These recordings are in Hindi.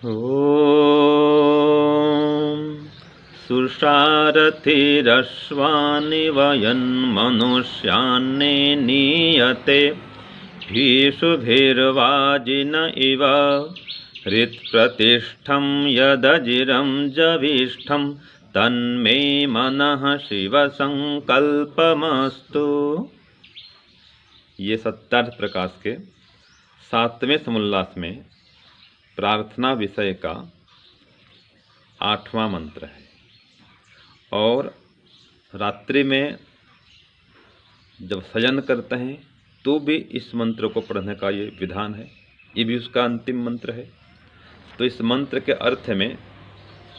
ॐ सुषारथिरश्वानि वयन्मनुष्यान्ने नीयते भीषुभिर्वाजिन इव हृत्प्रतिष्ठं यदजिरं जविष्ठं तन्मे मनः शिवसंकल्पमस्तु। ये सत्यार्थ प्रकाश के 7वें समुल्लास में प्रार्थना विषय का 8वां मंत्र है। और रात्रि में जब शयन करते हैं तो भी इस मंत्र को पढ़ने का ये विधान है। ये भी उसका अंतिम मंत्र है। तो इस मंत्र के अर्थ में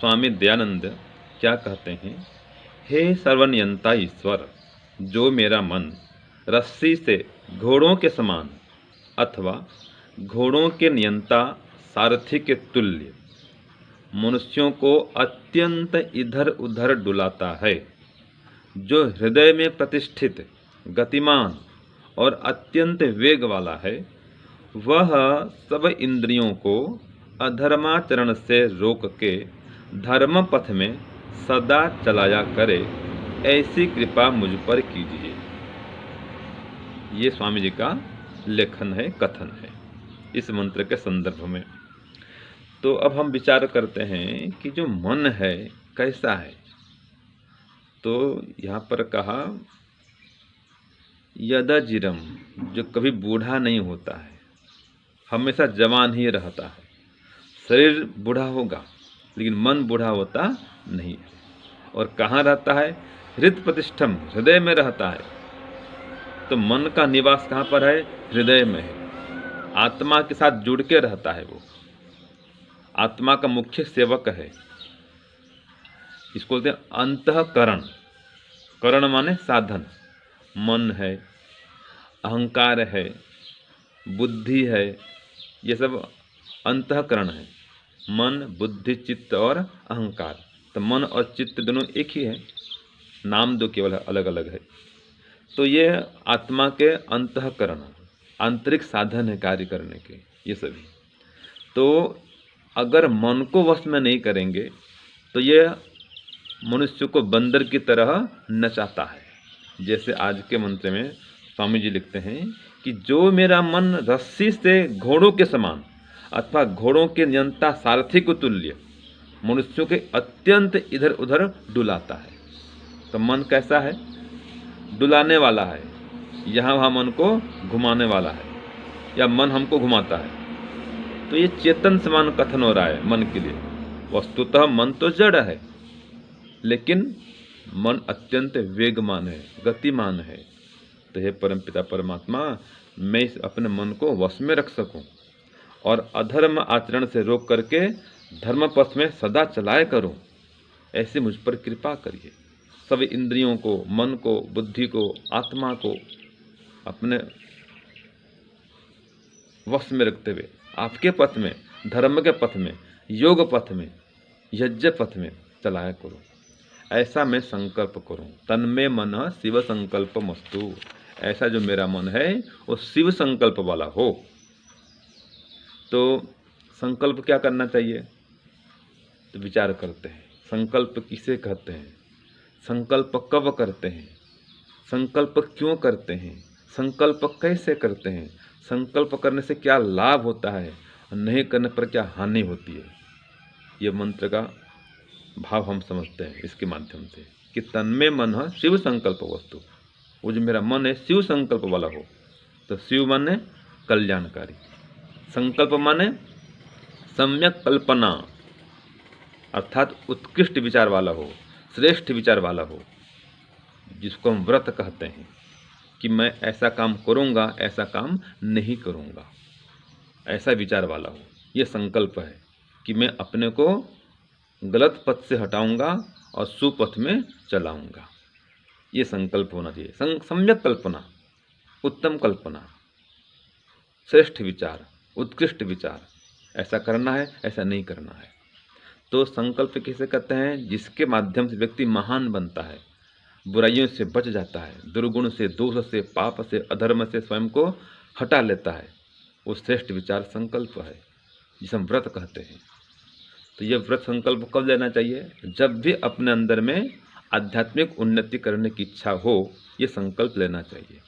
स्वामी दयानंद क्या कहते हैं? हे सर्वनियंता ईश्वर, जो मेरा मन रस्सी से घोड़ों के समान अथवा घोड़ों के नियंता सारथी के तुल्य मनुष्यों को अत्यंत इधर उधर डुलाता है, जो हृदय में प्रतिष्ठित, गतिमान और अत्यंत वेग वाला है, वह सब इंद्रियों को अधर्माचरण से रोक के धर्म पथ में सदा चलाया करे, ऐसी कृपा मुझ पर कीजिए। ये स्वामी जी का लेखन है, कथन है इस मंत्र के संदर्भ में। तो अब हम विचार करते हैं कि जो मन है कैसा है। तो यहाँ पर कहा यदजिरम, जो कभी बूढ़ा नहीं होता है, हमेशा जवान ही रहता है। शरीर बूढ़ा होगा लेकिन मन बूढ़ा होता नहीं है। और कहाँ रहता है? हृदय प्रतिष्ठम, हृदय में रहता है। तो मन का निवास कहाँ पर है? हृदय में है। आत्मा के साथ जुड़ के रहता है। वो आत्मा का मुख्य सेवक है। इसको बोलते हैं अंतःकरण। करण माने साधन। मन है, अहंकार है, बुद्धि है, ये सब अंतःकरण है। मन, बुद्धि, चित्त और अहंकार। तो मन और चित्त दोनों एक ही है, नाम दो केवल अलग अलग है। तो ये आत्मा के अंतःकरण, आंतरिक साधन है कार्य करने के ये सभी। तो अगर मन को वश में नहीं करेंगे तो ये मनुष्य को बंदर की तरह नचाता है। जैसे आज के मंत्र में स्वामी जी लिखते हैं कि जो मेरा मन रस्सी से घोड़ों के समान अथवा घोड़ों के नियंता सारथी को तुल्य मनुष्यों के अत्यंत इधर उधर डुलाता है। तो मन कैसा है? डुलाने वाला है। यहाँ वहाँ मन को घुमाने वाला है, या मन हमको घुमाता है। तो ये चेतन समान कथन हो रहा है मन के लिए। वस्तुतः मन तो जड़ है, लेकिन मन अत्यंत वेगमान है, गतिमान है। तो हे परमपिता परमात्मा, मैं इस अपने मन को वश में रख सकूं और अधर्म आचरण से रोक करके धर्म पथ में सदा चलाए करूं, ऐसे मुझ पर कृपा करिए। सब इंद्रियों को, मन को, बुद्धि को, आत्मा को अपने वश में रखते हुए आपके पथ में, धर्म के पथ में, योग पथ में, यज्ञ पथ में चलाया करो। ऐसा मैं संकल्प करूं। तन्मे मन शिव संकल्प मस्तु। ऐसा जो मेरा मन है वो शिव संकल्प वाला हो। तो संकल्प क्या करना चाहिए? तो विचार करते हैं, संकल्प किसे कहते हैं, संकल्प कब करते हैं, संकल्प क्यों करते हैं, संकल्प कैसे करते हैं, संकल्प करने से क्या लाभ होता है और नहीं करने पर क्या हानि होती है। ये मंत्र का भाव हम समझते हैं इसके माध्यम से कि तन्मे मन शिव संकल्प वस्तु। वो जो मेरा मन है शिव संकल्प वाला हो। तो शिव माने कल्याणकारी, संकल्प माने सम्यक कल्पना, अर्थात उत्कृष्ट विचार वाला हो, श्रेष्ठ विचार वाला हो, जिसको हम व्रत कहते हैं कि मैं ऐसा काम करूँगा, ऐसा काम नहीं करूँगा, ऐसा विचार वाला हो। ये संकल्प है कि मैं अपने को गलत पथ से हटाऊंगा और सुपथ में चलाऊंगा। ये संकल्प होना चाहिए। सम्यक कल्पना, उत्तम कल्पना, श्रेष्ठ विचार, उत्कृष्ट विचार, ऐसा करना है, ऐसा नहीं करना है। तो संकल्प किसे कहते हैं? जिसके माध्यम से व्यक्ति महान बनता है, बुराइयों से बच जाता है, दुर्गुण से, दोष से, पाप से, अधर्म से स्वयं को हटा लेता है। वो श्रेष्ठ विचार संकल्प है, जिसे हम व्रत कहते हैं। तो ये व्रत संकल्प कब लेना चाहिए? जब भी अपने अंदर में आध्यात्मिक उन्नति करने की इच्छा हो, ये संकल्प लेना चाहिए।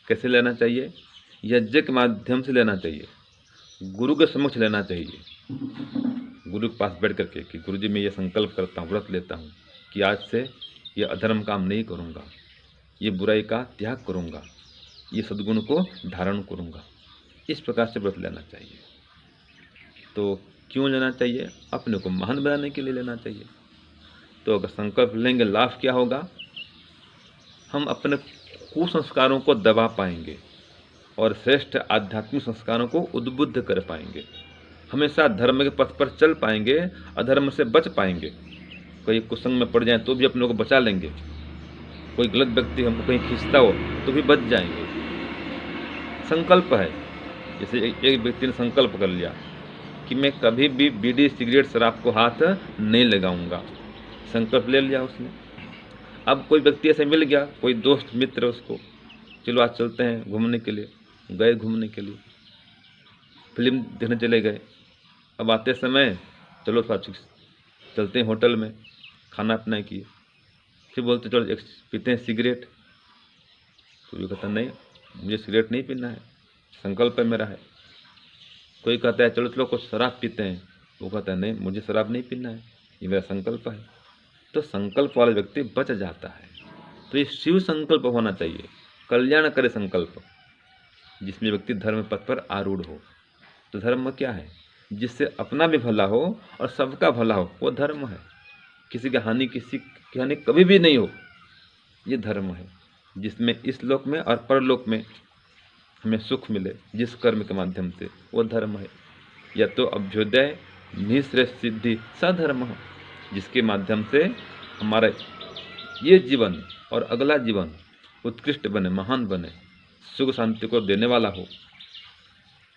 कैसे लेना चाहिए? यज्ञ के माध्यम से लेना चाहिए, गुरु के समक्ष लेना चाहिए, गुरु के पास बैठ करके कि गुरु जी मैं ये संकल्प करता हूँ, व्रत लेता हूँ कि आज से ये अधर्म काम नहीं करूँगा, ये बुराई का त्याग करूँगा, ये सद्गुण को धारण करूँगा। इस प्रकार से व्रत लेना चाहिए। तो क्यों लेना चाहिए? अपने को महान बनाने के लिए लेना चाहिए। तो अगर संकल्प लेंगे, लाभ क्या होगा? हम अपने कुसंस्कारों को दबा पाएंगे और श्रेष्ठ आध्यात्मिक संस्कारों को उद्बुद्ध कर पाएंगे। हमेशा धर्म के पथ पर चल पाएंगे, अधर्म से बच पाएंगे। कोई कुसंग में पड़ जाए तो भी अपने को बचा लेंगे, कोई गलत व्यक्ति हमको कहीं खींचता हो तो भी बच जाएंगे। संकल्प है। जैसे एक व्यक्ति ने संकल्प कर लिया कि मैं कभी भी बीड़ी सिगरेट शराब को हाथ नहीं लगाऊंगा, संकल्प ले लिया उसने। अब कोई व्यक्ति ऐसे मिल गया, कोई दोस्त मित्र उसको, चलो आज चलते हैं घूमने के लिए, गए घूमने के लिए, फिल्म देखने चले गए। अब आते समय चलो चलते हैं होटल में, खाना पीना किए, फिर बोलते चलो एक पीते हैं सिगरेट। तो ये कहता नहीं मुझे सिगरेट नहीं पीना है, संकल्प है मेरा है। कोई कहता है चलो चलो कुछ शराब पीते हैं, वो कहता है नहीं मुझे शराब नहीं पीना है, ये मेरा संकल्प है। तो संकल्प वाला व्यक्ति बच जाता है। तो ये शिव संकल्प होना चाहिए, कल्याण करे संकल्प, जिसमें व्यक्ति धर्म पथ पर आरूढ़ हो। तो धर्म क्या है? जिससे अपना भी भला हो और सबका भला हो, वो धर्म है। किसी की हानि कभी भी नहीं हो, ये धर्म है। जिसमें इस लोक में और परलोक में हमें सुख मिले जिस कर्म के माध्यम से, वो धर्म है। या तो अभ्युदय निःश्रेष्ठ सिद्धि सधर्म, जिसके माध्यम से हमारा ये जीवन और अगला जीवन उत्कृष्ट बने, महान बने, सुख शांति को देने वाला हो।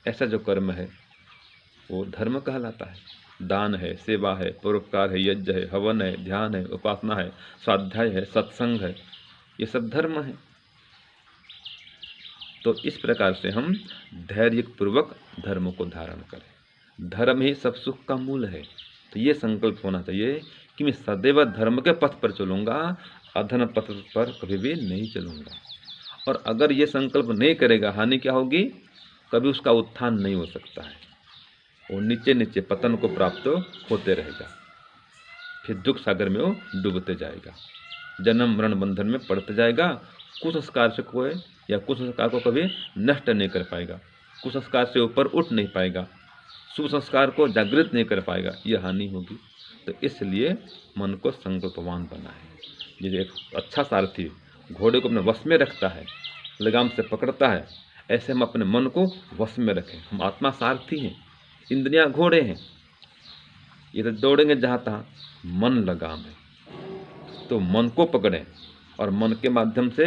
ऐसा जो कर्म है वो धर्म कहलाता है। दान है, सेवा है, परोपकार है, यज्ञ है, हवन है, ध्यान है, उपासना है, स्वाध्याय है, सत्संग है, ये सब धर्म है। तो इस प्रकार से हम धैर्यपूर्वक धर्म को धारण करें। धर्म ही सब सुख का मूल है। तो ये संकल्प होना चाहिए कि मैं सदैव धर्म के पथ पर चलूँगा, अधर्म पथ पर कभी भी नहीं चलूँगा। और अगर ये संकल्प नहीं करेगा, हानि क्या होगी? कभी उसका उत्थान नहीं हो सकता है, वो नीचे नीचे पतन को प्राप्त होते रहेगा, फिर दुख सागर में वो डूबते जाएगा, जन्म मरण बंधन में पड़ते जाएगा। कुसंस्कार से कोई या कुसंस्कार को कभी नष्ट नहीं कर पाएगा, कुसंस्कार से ऊपर उठ नहीं पाएगा, शुभ संस्कार को जागृत नहीं कर पाएगा, यह हानि होगी। तो इसलिए मन को संकल्पवान बनाए। जैसे एक अच्छा सारथी घोड़े को अपने वश में रखता है, लगाम से पकड़ता है, ऐसे हम अपने मन को वश में रखें। हम आत्मा सारथी हैं, इंद्रियां घोड़े हैं, ये तो दौड़ेंगे जहाँ तहाँ, मन लगाम है। तो मन को पकड़ें और मन के माध्यम से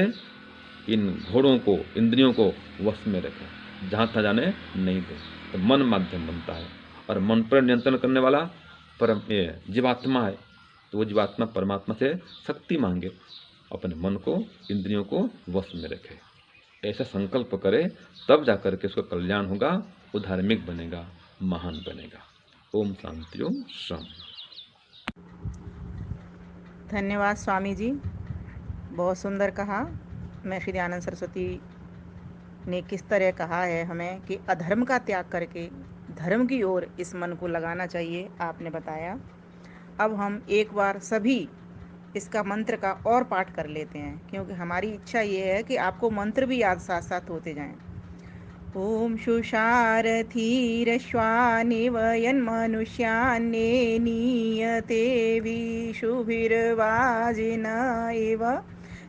इन घोड़ों को, इंद्रियों को वश में रखें, जहाँ तहाँ जाने नहीं दें। तो मन माध्यम बनता है और मन पर नियंत्रण करने वाला परम जीवात्मा है। तो वो जीवात्मा परमात्मा से शक्ति मांगे, अपने मन को, इंद्रियों को वश में रखे। ऐसा संकल्प करे, तब जाकर के उसका कल्याण होगा, वो धार्मिक बनेगा, महान बनेगा। ओम शांति ओम शांति। धन्यवाद स्वामी जी, बहुत सुंदर कहा। महर्षि दयानंद सरस्वती ने किस तरह कहा है हमें कि अधर्म का त्याग करके धर्म की ओर इस मन को लगाना चाहिए, आपने बताया। अब हम एक बार सभी इसका मंत्र का और पाठ कर लेते हैं, क्योंकि हमारी इच्छा ये है कि आपको मंत्र भी याद साथ साथ होते जाएं। ओम शुशारथीरश्वानिव यन्मनुष्यान्ने नीयते विशुभिर्वाजिन एव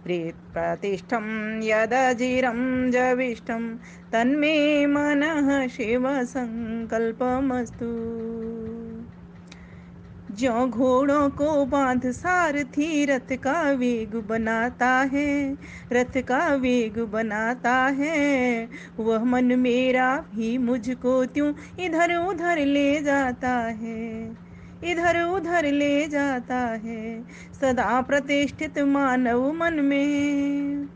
हृत्प्रतिष्ठं यदजिरं जविष्ठं तन्मे मनः शिवसंकल्पमस्तु। ज्यों घोड़ों को बांध सारथी रथ का वेग बनाता है, रथ का वेग बनाता है, वह मन मेरा भी मुझको त्यों इधर उधर ले जाता है, इधर उधर ले जाता है। सदा प्रतिष्ठित मानव मन में,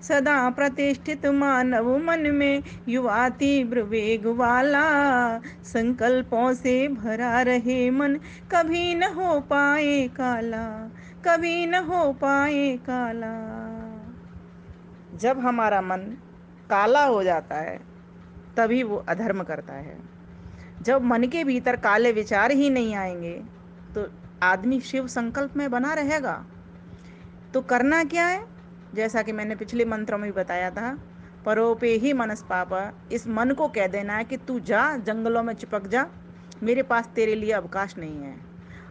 सदा प्रतिष्ठित मानव मन में युवा तीव्र वेग वाला, संकल्पों से भरा रहे मन, कभी न हो पाए काला, कभी न हो पाए काला। जब हमारा मन काला हो जाता है तभी वो अधर्म करता है। जब मन के भीतर काले विचार ही नहीं आएंगे तो आदमी शिव संकल्प में बना रहेगा। तो करना क्या है, जैसा कि मैंने पिछले मंत्रों में भी बताया था, परोपे ही मनस पापा। इस मन को कह देना है कि तू जा, जंगलों में चिपक जा, मेरे पास तेरे लिए अवकाश नहीं है।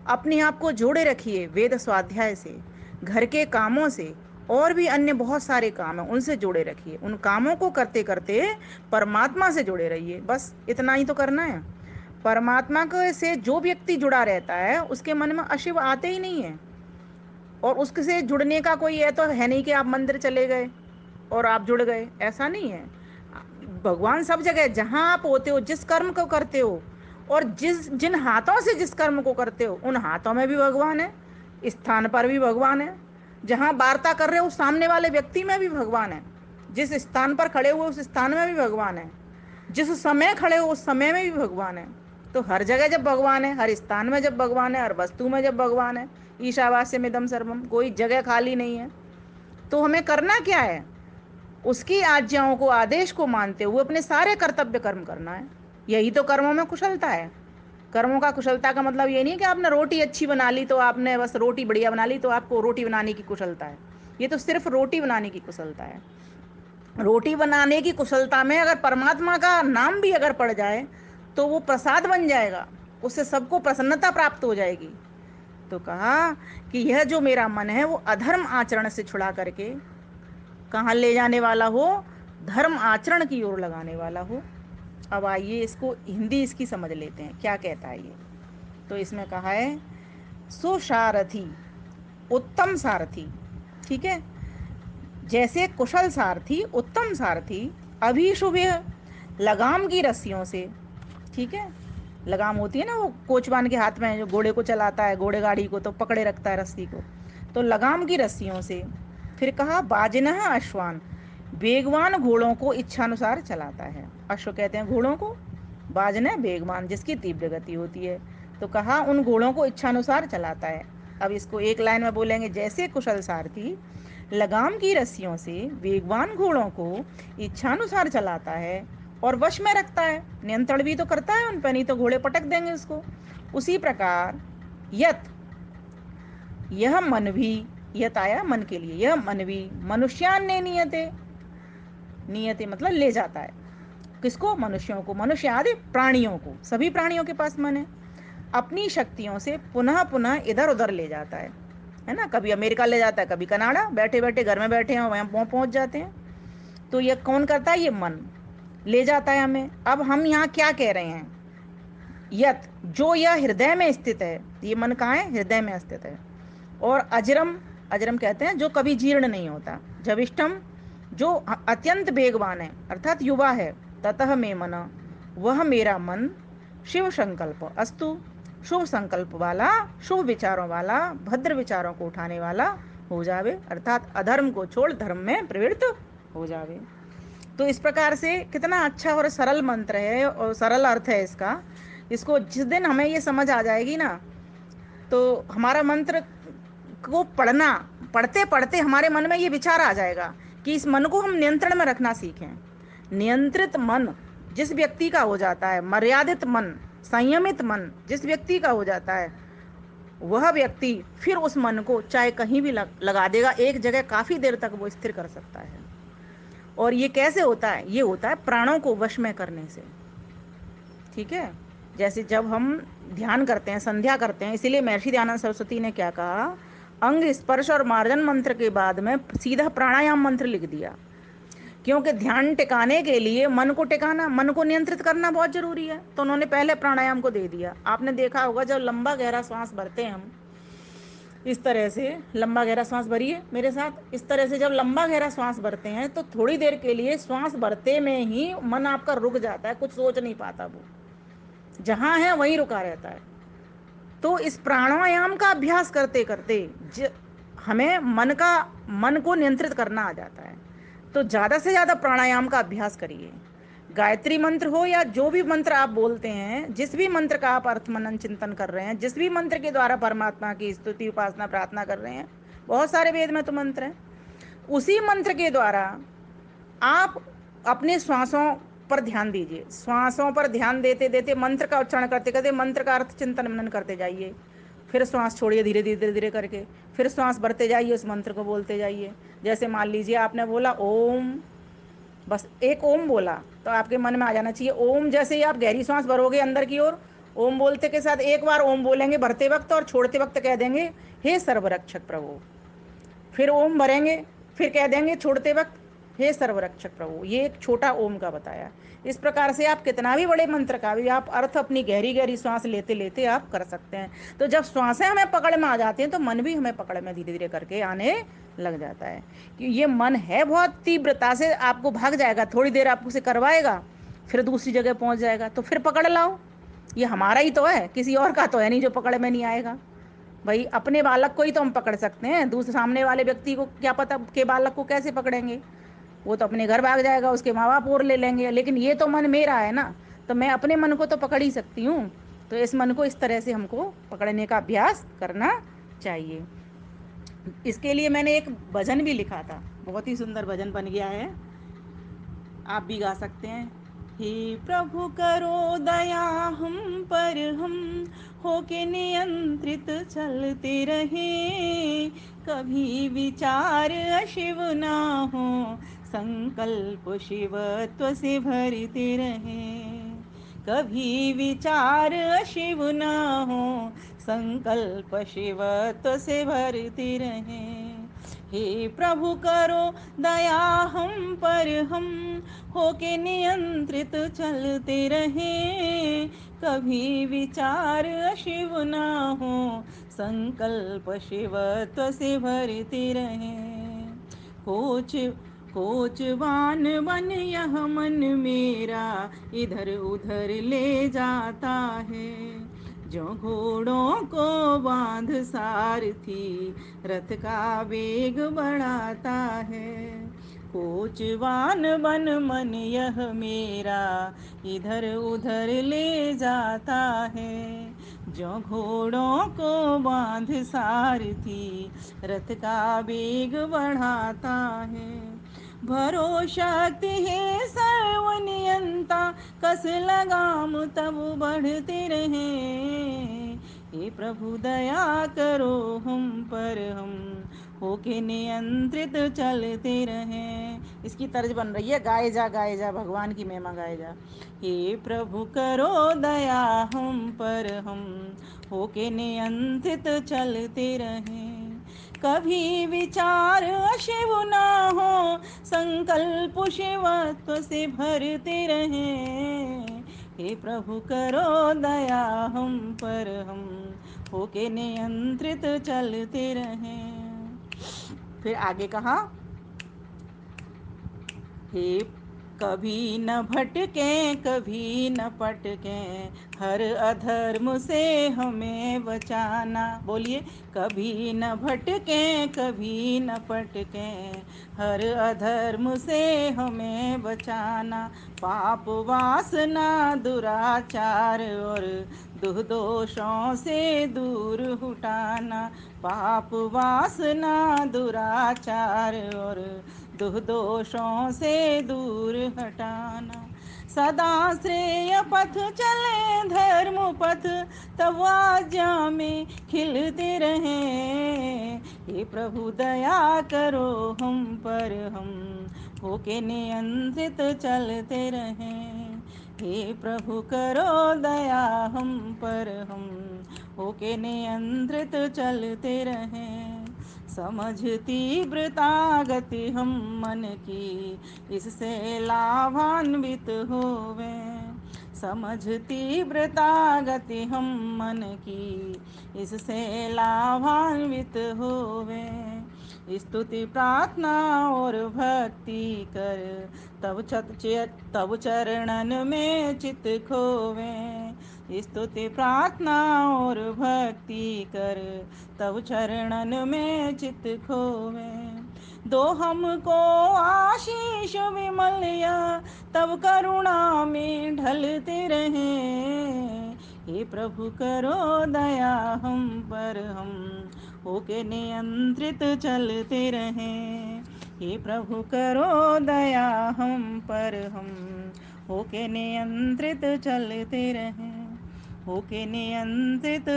अपने आप को जोड़े रखिए वेद स्वाध्याय से, घर के कामों से, और भी अन्य बहुत सारे काम हैं उनसे जोड़े रखिए। उन कामों को करते करते परमात्मा से जुड़े रहिए। बस इतना ही तो करना है। परमात्मा को से जो व्यक्ति जुड़ा रहता है उसके मन में अशिव आते ही नहीं है। और उससे जुड़ने का कोई ये तो है नहीं कि आप मंदिर चले गए और आप जुड़ गए, ऐसा नहीं है। भगवान सब जगह, जहां आप होते हो, जिस कर्म को करते हो, और जिन हाथों से जिस कर्म को करते हो उन हाथों में भी भगवान है, स्थान पर भी भगवान है। जहां वार्ता कर रहे हो सामने वाले व्यक्ति में भी भगवान है, जिस स्थान पर खड़े हुए उस स्थान में भी भगवान है, जिस समय खड़े हो उस समय में भी भगवान है। तो हर जगह जब भगवान है, हर स्थान में जब भगवान है, हर वस्तु में जब भगवान है, ईशावास्यम इदं सर्वम, कोई जगह खाली नहीं है। तो हमें करना क्या है, उसकी आज्ञाओं को, आदेश को मानते हुए अपने सारे कर्तव्य कर्म करना है। यही तो कर्मों में कुशलता है। कर्मों का कुशलता का मतलब ये नहीं कि आपने रोटी अच्छी बना ली तो आपने बस रोटी बढ़िया बना ली तो आपको रोटी बनाने की कुशलता है। ये तो सिर्फ रोटी बनाने की कुशलता है। रोटी बनाने की कुशलता में अगर परमात्मा का नाम भी अगर पड़ जाए तो वो प्रसाद बन जाएगा, उससे सबको प्रसन्नता प्राप्त हो जाएगी। तो कहा कि यह जो मेरा मन है वो अधर्म आचरण से छुड़ा करके कहाँ ले जाने वाला हो, धर्म आचरण की ओर लगाने वाला हो। अब आइए इसको हिंदी इसकी समझ लेते हैं, क्या कहता है ये। तो इसमें कहा है सुसारथी, उत्तम सारथी। ठीक है, जैसे कुशल सारथी, उत्तम सारथी, अभिशुभ लगाम की रस्सियों से। ठीक है, लगाम होती है ना वो कोचवान के हाथ में, जो घोड़े को चलाता है, घोड़े गाड़ी को तो पकड़े रखता है रस्सी को, तो लगाम की रस्सियों से। फिर कहा बाजिनह अश्वान, बेगवान घोड़ों को इच्छानुसार चलाता है। अश्व कहते हैं घोड़ों को, बाजन बेगवान जिसकी तीव्र गति होती है। तो कहा उन घोड़ों को इच्छानुसार चलाता है। अब इसको एक लाइन में बोलेंगे, जैसे कुशल सारथी लगाम की रस्सियों से वेगवान घोड़ों को इच्छानुसार चलाता है और वश में रखता है, नियंत्रण भी तो करता है उन पर, नहीं तो घोड़े पटक देंगे उसको। उसी प्रकार यत, यह मन भी, यत आया मन के लिए, यह मन भी मनुष्यान ने नियते, नियते मतलब ले जाता है। किसको, मनुष्यों को, मनुष्य आदि प्राणियों को, सभी प्राणियों के पास मन है, अपनी शक्तियों से पुनः पुनः इधर उधर ले जाता है ना। कभी अमेरिका ले जाता है, कभी कनाडा, बैठे बैठे घर में बैठे हैं वहां पहुंच जाते हैं। तो ये कौन करता है, ये मन ले जाता है हमें। अब हम यहाँ क्या कह रहे हैं, यत जो यह हृदय में स्थित है, ये मन कहाँ है, हृदय में स्थित है। और अजरम, अजरम कहते हैं जो कभी जीर्ण नहीं होता। जविष्ठम जो अत्यंत वेगवान है अर्थात युवा है। ततः मे मन, वह मेरा मन, शिव संकल्प अस्तु, शुभ संकल्प वाला, शुभ विचारों वाला, भद्र विचारों को उठाने वाला हो जावे, अर्थात अधर्म को छोड़ धर्म में प्रवृत्त हो जावे। तो इस प्रकार से कितना अच्छा और सरल मंत्र है और सरल अर्थ है इसका। इसको जिस दिन हमें ये समझ आ जाएगी ना, तो हमारा मंत्र को पढ़ना, पढ़ते पढ़ते हमारे मन में ये विचार आ जाएगा कि इस मन को हम नियंत्रण में रखना सीखें। नियंत्रित मन जिस व्यक्ति का हो जाता है, मर्यादित मन, संयमित मन जिस व्यक्ति का हो जाता है, वह व्यक्ति फिर उस मन को चाहे कहीं भी लगा देगा, एक जगह काफी देर तक वो स्थिर कर सकता है। और ये कैसे होता है, ये होता है प्राणों को वश में करने से। ठीक है, जैसे जब हम ध्यान करते हैं, संध्या करते हैं, इसीलिए महर्षि दयानंद सरस्वती ने क्या कहा, अंग स्पर्श और मार्जन मंत्र के बाद में सीधा प्राणायाम मंत्र लिख दिया। क्योंकि ध्यान टिकाने के लिए मन को टिकाना, मन को नियंत्रित करना बहुत जरूरी है, तो उन्होंने पहले प्राणायाम को दे दिया। आपने देखा होगा जब लंबा गहरा सांस भरते हैं हम, इस तरह से लंबा गहरा सांस भरिए मेरे साथ, इस तरह से जब लंबा गहरा सांस भरते हैं तो थोड़ी देर के लिए श्वास भरते में ही मन आपका रुक जाता है, कुछ सोच नहीं पाता, वो जहां है वहीं रुका रहता है। तो इस प्राणायाम का अभ्यास करते करते हमें मन को नियंत्रित करना आ जाता है। तो ज़्यादा से ज़्यादा प्राणायाम का अभ्यास करिए। गायत्री मंत्र हो या जो भी मंत्र आप बोलते हैं, जिस भी मंत्र का आप अर्थ मनन चिंतन कर रहे हैं, जिस भी मंत्र के द्वारा परमात्मा की स्तुति उपासना प्रार्थना कर रहे हैं, बहुत सारे वेद में तो मंत्र हैं, उसी मंत्र के द्वारा आप अपने श्वासों पर ध्यान दीजिए। श्वासों पर ध्यान देते देते मंत्र का उच्चारण करते करते मंत्र का अर्थ चिंतन मनन करते जाइए। फिर श्वास छोड़िए धीरे धीरे धीरे धीरे करके, फिर श्वास भरते जाइए, उस मंत्र को बोलते जाइए। जैसे मान लीजिए आपने बोला ओम, बस एक ओम बोला तो आपके मन में आ जाना चाहिए ओम। जैसे ही आप गहरी सांस भरोगे अंदर की ओर, ओम बोलते के साथ एक बार ओम बोलेंगे भरते वक्त, और छोड़ते वक्त कह देंगे हे सर्वरक्षक प्रभु। फिर ओम भरेंगे, फिर कह देंगे छोड़ते वक्त हे सर्वरक्षक प्रभु। ये एक छोटा ओम का बताया। इस प्रकार से आप कितना भी बड़े मंत्र का भी आप अर्थ अपनी गहरी गहरी सांस लेते लेते आप कर सकते हैं। तो जब श्वासें हमें पकड़ में आ जाती हैं तो मन भी हमें पकड़ में धीरे धीरे करके आने लग जाता है। कि ये मन है बहुत तीव्रता से आपको भाग जाएगा, थोड़ी देर आपको से करवाएगा, फिर दूसरी जगह पहुंच जाएगा, तो फिर पकड़ लाओ। ये हमारा ही तो है, किसी और का तो है नहीं जो पकड़ में नहीं आएगा। भाई अपने बालक को ही तो हम पकड़ सकते हैं, दूसरे सामने वाले व्यक्ति को क्या पता के बालक को कैसे पकड़ेंगे। वो तो अपने घर भाग जाएगा, उसके माँ बाप और ले लेंगे, लेकिन ये तो मन मेरा है ना, तो मैं अपने मन को तो पकड़ ही सकती हूँ। तो इस मन को इस तरह से हमको पकड़ने का अभ्यास करना चाहिए। इसके लिए मैंने एक भजन भी लिखा था, बहुत ही सुंदर भजन बन गया है, आप भी गा सकते हैं। हे प्रभु करो दया हम पर, हम होके नियंत्रित चलते रहे, कभी विचार अशिव ना हो, संकल्प शिवत्व से भरते रहे। कभी विचार अशिव ना हो, संकल्प शिवत्व से भरते रहे। हे प्रभु करो दया हम पर, हम होके नियंत्रित चलते रहे, कभी विचार अशिव ना हो, संकल्प शिवत्व से भरते रहे। कोच कोचवान बन यह मन मेरा, इधर उधर ले जाता है, जो घोड़ों को बांध सारथी रथ का वेग बढ़ाता है। कोचवान बन मन यह मेरा, इधर उधर ले जाता है, जो घोड़ों को बांध सारथी रथ का वेग बढ़ाता है। भरोसा है सर्वनियंता, कस लगाम तब बढ़ते रहे, हे प्रभु दया करो हम पर, हम होके नियंत्रित चलते रहें। इसकी तर्ज बन रही है गाए जा भगवान की महिमा गाए जा। हे प्रभु करो दया हम पर, हम होके नियंत्रित चलते रहें, कभी विचार अशिव ना हो, संकल्प शिवत्व से भरते रहें। हे प्रभु करो दया हम पर, हम होके नियंत्रित चलते रहें। फिर आगे कहा, हे कभी न भटके कभी न पटके, हर अधर्म से हमें बचाना। बोलिए, कभी न भटके कभी न पटके, हर अधर्म से हमें बचाना। पाप वासना दुराचार और दुह दोषों से दूर हटाना। पाप वासना दुराचार और दुह दोषों से दूर हटाना। सदा श्रेय पथ चले धर्म पथ, तब आज्ञा में खिलते रहें। हे प्रभु दया करो हम पर, हम होके नियंत्रित चलते रहें। हे प्रभु करो दया हम पर, हम होके नियंत्रित चलते रहें। समझ तीव्रता गति हम मन की, इससे लाभान्वित होवे। समझ तीव्रता गति हम मन की, इससे लाभान्वित होवे। स्तुति प्रार्थना और भक्ति कर, तब चरणन में चित खोवे। स्तुति प्रार्थना और भक्ति कर, तब चरणन में चित खोवे। दो हमको आशीष विमलिया, तब करुणा में ढलते रहें। हे प्रभु करो दया हम पर, हम होके नियंत्रित चलते रहें। हे प्रभु करो दया हम पर, हम होके नियंत्रित चलते रहें, होके नियंत्रित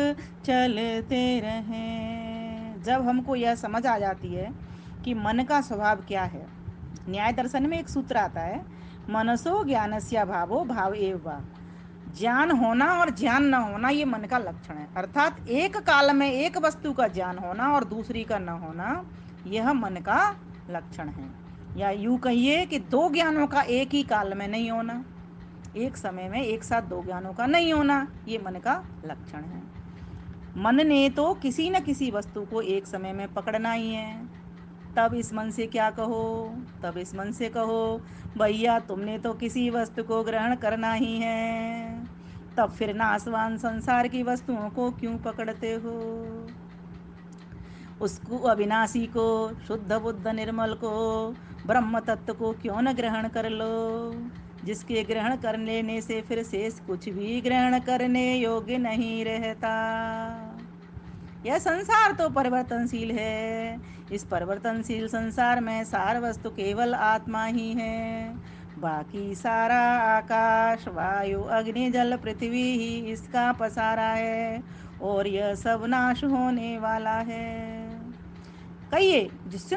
चलते रहें। जब हमको यह समझ आ जाती है कि मन का स्वभाव क्या है, न्याय दर्शन में एक सूत्र आता है, मनसो ज्ञानस्य भावो भाव एव वा। ज्ञान होना और ज्ञान न होना ये मन का लक्षण है। अर्थात एक काल में एक वस्तु का ज्ञान होना और दूसरी का न होना, यह मन का लक्षण है। या यूं कहिए कि दो ज्ञानों का एक ही काल में नहीं होना, एक समय में एक साथ दो ज्ञानों का नहीं होना, ये मन का लक्षण है। मन ने तो किसी न किसी वस्तु को एक समय में पकड़ना ही है। तब इस मन से क्या कहो, तब इस मन से कहो, भैया तुमने तो किसी वस्तु को ग्रहण करना ही है, तब फिर नासवान संसार की वस्तुओं को क्यों पकड़ते हो। उसको अविनाशी को, शुद्ध बुद्ध निर्मल को, ब्रह्म तत्व को क्यों न ग्रहण कर लो, जिसके ग्रहण कर लेने से फिर शेष कुछ भी ग्रहण करने योग्य नहीं रहता। यह संसार तो परिवर्तनशील है, इस परिवर्तनशील संसार में सार वस्तु केवल आत्मा ही है। बाकी सारा आकाश वायु अग्नि जल पृथ्वी ही इसका पसारा है, और यह सब नाश होने वाला है। कहिए, जिस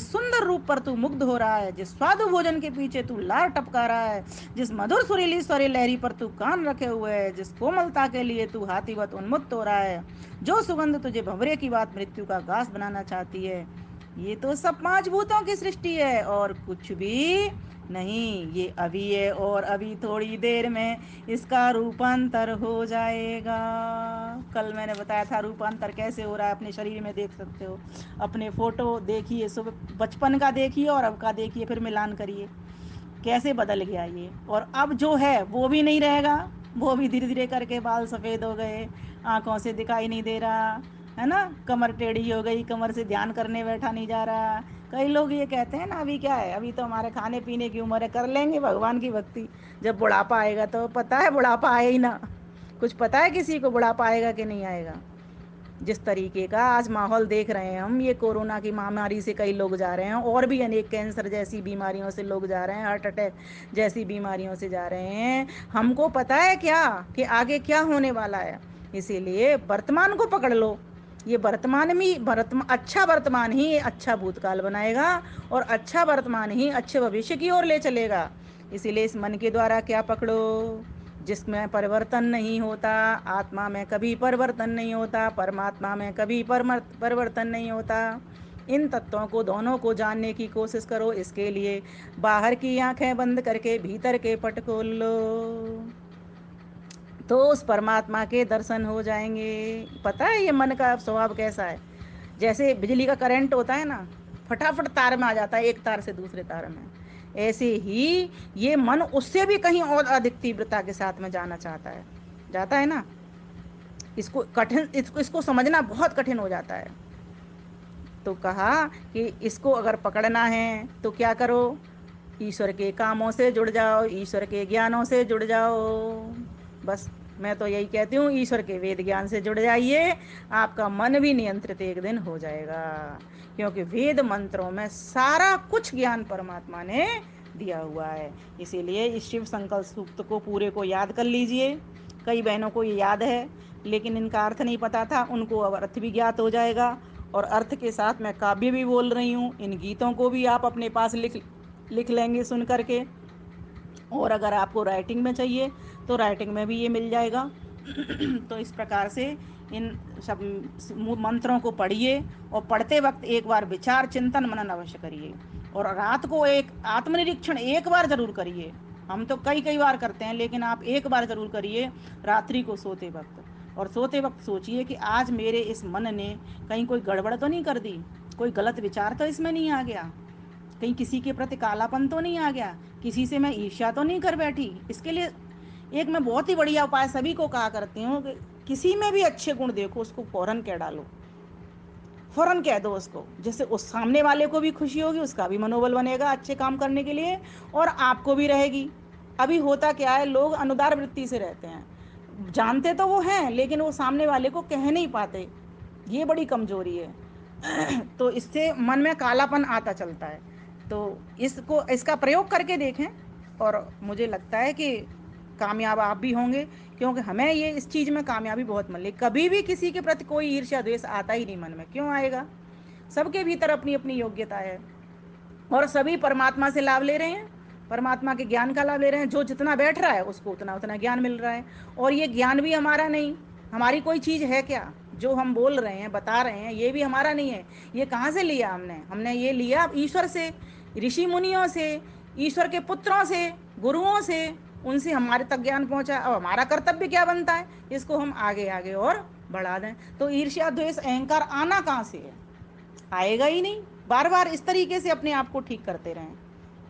सुंदर रूप पर तू मुग्ध हो रहा है, जिस स्वादु भोजन के पीछे तू लार टपका रहा है, जिस मधुर सुरीली स्वरी लहरी पर तू कान रखे हुए है, जिस कोमलता के लिए तू हाथीवत उन्मुक्त हो रहा है, जो सुगंध तुझे भंवरे की बात मृत्यु का घास बनाना चाहती है, ये तो सब पांच भूतों की सृष्टि है और कुछ भी नहीं। ये अभी है और अभी थोड़ी देर में इसका रूपांतर हो जाएगा। कल मैंने बताया था रूपांतर कैसे हो रहा है, अपने शरीर में देख सकते हो। अपने फोटो देखिए, सुबह बचपन का देखिए और अब का देखिए, फिर मिलान करिए कैसे बदल गया ये। और अब जो है वो भी नहीं रहेगा, वो भी धीरे धीरे करके बाल सफ़ेद हो गए, आंखों से दिखाई नहीं दे रहा है ना, कमर टेढ़ी हो गई, कमर से ध्यान करने बैठा नहीं जा रहा। कई लोग ये कहते हैं ना, अभी क्या है, अभी तो हमारे खाने पीने की उम्र है, कर लेंगे भगवान की भक्ति, जब बुढ़ापा आएगा तो पता है बुढ़ापा आए ही ना। कुछ पता है किसी को बुढ़ापा आएगा कि नहीं आएगा। जिस तरीके का आज माहौल देख रहे हैं हम, ये कोरोना की महामारी से कई लोग जा रहे हैं, और भी अनेक कैंसर जैसी बीमारियों से लोग जा रहे हैं, हार्ट अटैक जैसी बीमारियों से जा रहे हैं। हमको पता है क्या कि आगे क्या होने वाला है, इसीलिए वर्तमान को पकड़ लो। ये वर्तमान में अच्छा वर्तमान ही अच्छा भूतकाल बनाएगा, और अच्छा वर्तमान ही अच्छे भविष्य की ओर ले चलेगा। इसीलिए इस मन के द्वारा क्या पकड़ो, जिसमें परिवर्तन नहीं होता, आत्मा में कभी परिवर्तन नहीं होता, परमात्मा में कभी परिवर्तन नहीं होता। इन तत्वों को दोनों को जानने की कोशिश करो। इसके लिए बाहर की आंखें बंद करके भीतर के पट खोल लो, तो उस परमात्मा के दर्शन हो जाएंगे। पता है ये मन का स्वभाव कैसा है, जैसे बिजली का करंट होता है ना, फटाफट तार में आ जाता है, एक तार से दूसरे तार में, ऐसे ही ये मन उससे भी कहीं और अधिक तीव्रता के साथ में जाना चाहता है, जाता है ना। इसको समझना बहुत कठिन हो जाता है। तो कहा कि इसको अगर पकड़ना है तो क्या करो, ईश्वर के कामों से जुड़ जाओ, ईश्वर के ज्ञानों से जुड़ जाओ। बस मैं तो यही कहती हूँ, ईश्वर के वेद ज्ञान से जुड़ जाइए, आपका मन भी नियंत्रित एक दिन हो जाएगा। क्योंकि वेद मंत्रों में सारा कुछ ज्ञान परमात्मा ने दिया हुआ है। इसीलिए इस शिव संकल्प सूक्त को पूरे को याद कर लीजिए। कई बहनों को ये याद है, लेकिन इनका अर्थ नहीं पता था, उनको अब अर्थ भी ज्ञात हो जाएगा। और अर्थ के साथ मैं काव्य भी बोल रही हूँ, इन गीतों को भी आप अपने पास लिख लेंगे सुन करके। और अगर आपको राइटिंग में चाहिए तो राइटिंग में भी ये मिल जाएगा। तो इस प्रकार से इन सब मंत्रों को पढ़िए, और पढ़ते वक्त एक बार विचार चिंतन मनन अवश्य करिए, और रात को एक आत्मनिरीक्षण एक बार जरूर करिए। हम तो कई कई बार करते हैं, लेकिन आप एक बार जरूर करिए रात्रि को सोते वक्त। और सोते वक्त सोचिए कि आज मेरे इस मन ने कहीं कोई गड़बड़ तो नहीं कर दी, कोई गलत विचार तो इसमें नहीं आ गया, कहीं किसी के प्रति कालापन तो नहीं आ गया, किसी से मैं ईर्ष्या तो नहीं कर बैठी। इसके लिए एक मैं बहुत ही बढ़िया उपाय सभी को कहा करती हूँ कि किसी में भी अच्छे गुण देखो, उसको फौरन कह डालो, फ़ौरन कह दो उसको, जिससे उस सामने वाले को भी खुशी होगी, उसका भी मनोबल बनेगा अच्छे काम करने के लिए और आपको भी रहेगी। अभी होता क्या है, लोग अनुदार वृत्ति से रहते हैं, जानते तो वो हैं लेकिन वो सामने वाले को कह नहीं पाते, ये बड़ी कमजोरी है। तो इससे मन में कालापन आता चलता है। तो इसका प्रयोग करके देखें और मुझे लगता है कि कामयाब आप भी होंगे, क्योंकि हमें ये इस चीज़ में कामयाबी बहुत मिली। कभी भी किसी के प्रति कोई ईर्ष्या द्वेष आता ही नहीं मन में, क्यों आएगा? सबके भीतर अपनी अपनी योग्यता है और सभी परमात्मा से लाभ ले रहे हैं, परमात्मा के ज्ञान का लाभ ले रहे हैं। जो जितना बैठ रहा है उसको उतना उतना ज्ञान मिल रहा है। और ये ज्ञान भी हमारा नहीं, हमारी कोई चीज़ है क्या? जो हम बोल रहे हैं, बता रहे हैं, ये भी हमारा नहीं है। ये कहाँ से लिया हमने ये लिया ईश्वर से, ऋषि मुनियों से, ईश्वर के पुत्रों से, गुरुओं से, उनसे हमारे तक ज्ञान पहुंचा। अब हमारा कर्तव्य क्या बनता है? इसको हम आगे आगे और बढ़ा दें। तो ईर्ष्या द्वेष अहंकार आना कहाँ से है? आएगा ही नहीं। बार बार इस तरीके से अपने आप को ठीक करते रहें,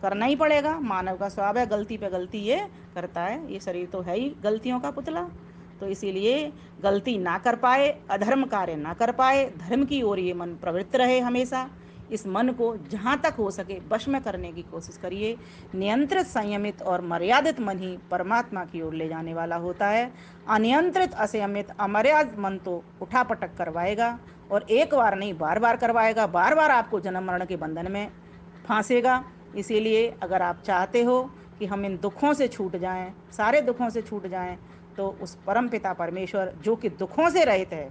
करना ही पड़ेगा। मानव का स्वभाव है, गलती पे गलती ये करता है, ये शरीर तो है ही गलतियों का पुतला। तो इसीलिए गलती ना कर पाए, अधर्म कार्य ना कर पाए, धर्म की ओर ये मन प्रवृत्त रहे हमेशा। इस मन को जहाँ तक हो सके वश में करने की कोशिश करिए। नियंत्रित, संयमित और मर्यादित मन ही परमात्मा की ओर ले जाने वाला होता है। अनियंत्रित, असंयमित, अमर्यादित मन तो उठापटक करवाएगा और एक बार नहीं बार बार करवाएगा, बार बार आपको जन्म मरण के बंधन में फांसेगा। इसीलिए अगर आप चाहते हो कि हम इन दुखों से छूट जाएं, सारे दुखों से छूट जाएं, तो उस परम पिता परमेश्वर जो कि दुखों से रहित है,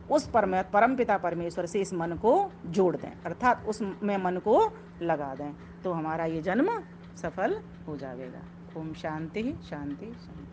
उस परम पिता परमेश्वर से इस मन को जोड़ दें, अर्थात उसमें मन को लगा दें, तो हमारा ये जन्म सफल हो जाएगा। ओम शांति शांति शांति।